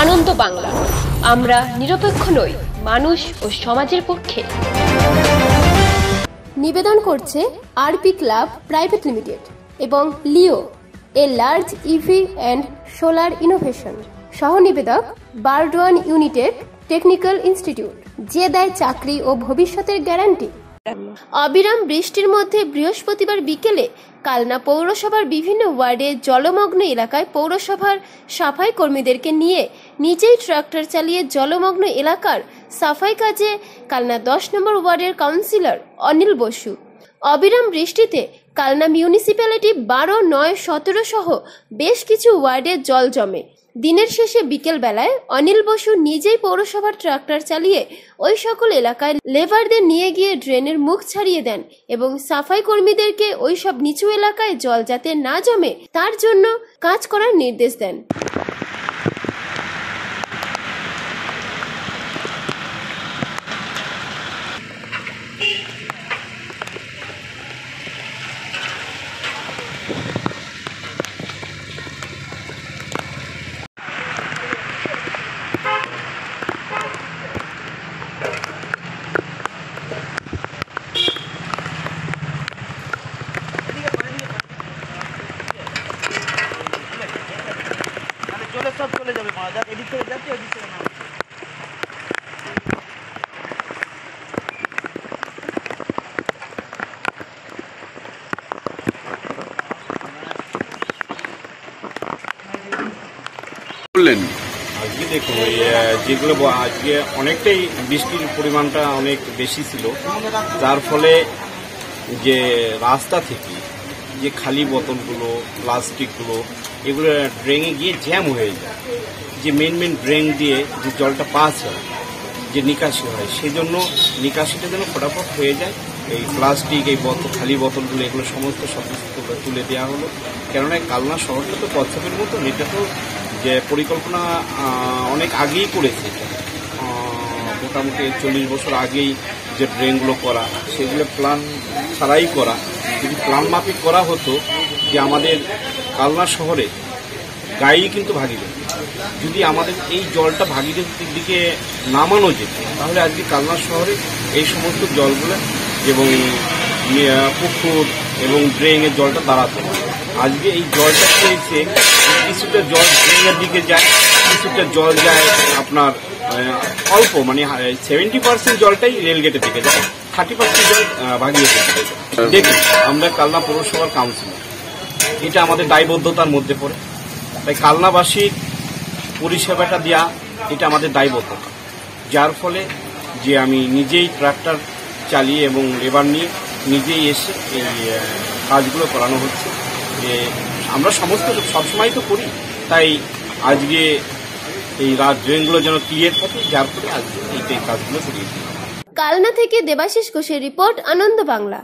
আনন্দ বাংলা, আমরা নিরপেক্ষ নই, মানুষ ও সমাজের পক্ষে। নিবেদন করছে আরপি ক্লাব প্রাইভেট লিমিটেড এবং Leo, a large EV and solar innovation. সহ নিবেদক বারডোয়ান ইউনিটেক টেকনিক্যাল ইনস্টিটিউট, যে দেয় চাকরি ও ভবিষ্যতের গ্যারান্টি। অবিরাম বৃষ্টির মধ্যে বৃহস্পতিবার বিকেলে কালনা পৌরসভার বিভিন্ন ওয়ার্ডে জলমগ্ন এলাকায় পৌরসভার সাফাই কর্মীদেরকে নিয়ে নিজেই ট্রাক্টর চালিয়ে জলমগ্ন এলাকার সাফাই কাজে কালনা 10 নম্বর ওয়ার্ডের কাউন্সিলর অনিল বসু। অবিরাম বৃষ্টিতে কালনা মিউনিসিপ্যালিটি 12, 9, 17 সহ বেশ কিছু ওয়ার্ডে জল জমে। দিনের শেষে বিকেল বেলায় অনিল বসু নিজেই পৌরসভার ট্রাক্টর চালিয়ে ওই সকল এলাকায় লেবারদের নিয়ে গিয়ে ড্রেনের মুখ ছাড়িয়ে দেন এবং সাফাই কর্মীদেরকে ওই সব নিচু এলাকায় জল যাতে না জমে তার জন্য কাজ করার নির্দেশ দেন। সব চলে যাবে, এদিক থেকে যাচ্ছে ওদিক থেকে না। বললেন আজকে দেখুন যেগুলো আজকে অনেকটাই বৃষ্টির পরিমাণটা অনেক বেশি ছিল, যার ফলে যে রাস্তা থেকে যে খালি বোতলগুলো, প্লাস্টিকগুলো, এগুলো ড্রেনে গিয়ে জ্যাম হয়ে যায়। যে মেন ড্রেন দিয়ে যে জলটা পাস হয়, যে নিকাশি হয়, সেজন্য নিকাশিটা যেন ফটাফট হয়ে যায়। এই প্লাস্টিক, এই খালি বোতলগুলো, এগুলো সমস্ত সব তুলে দেওয়া হলো। কেননা কালনা শহরটা তো কচ্ছপের মতো, এটা তো যে পরিকল্পনা অনেক আগেই করেছে, মোটামুটি 40 বছর আগেই যে ড্রেনগুলো করা, সেগুলো প্ল্যান ছাড়াই করা। যদি প্ল্যান মাফিক করা হতো, যে আমাদের কালনা শহরে গাড়ি কিন্তু ভাগীরথী, যদি আমাদের এই জলটা ভাগীরথীর দিকে নামানো যেত, তাহলে আজকে কালনা শহরে এই সমস্ত জলগুলো এবং পুকুর এবং ড্রেনের জলটা দাঁড়াতো। আজকে এই জলটা পেয়েছে, কিছুটা জল ড্রেনের দিকে যায়, কিছুটা জল যায় আপনার অল্প, মানে 70% জলটাই রেলগেটের দিকে যায়, 30% জল ভাগীরথীর দিকে যায়। দেখুন, আমরা কালনা পৌরসভার কাউন্সিলর, এটা আমাদের দায়বদ্ধতার মধ্যে পড়ে। তাই কালনাবাসীর পরিষেবাটা দেওয়া এটা আমাদের দায়বদ্ধতা, যার ফলে যে আমি নিজেই ট্রাক্টর চালিয়ে এবং লেবার নিয়ে নিজেই এসে এই কাজগুলো করানো হচ্ছে। যে আমরা সবসময় তো করি, তাই আজকে এই ড্রেনগুলো যেন ক্লিয়ার থাকে, যার ফলে আজকে এই কাজগুলো করিয়েছি। কালনা থেকে দেবাশিস ঘোষের রিপোর্ট, আনন্দ বাংলা।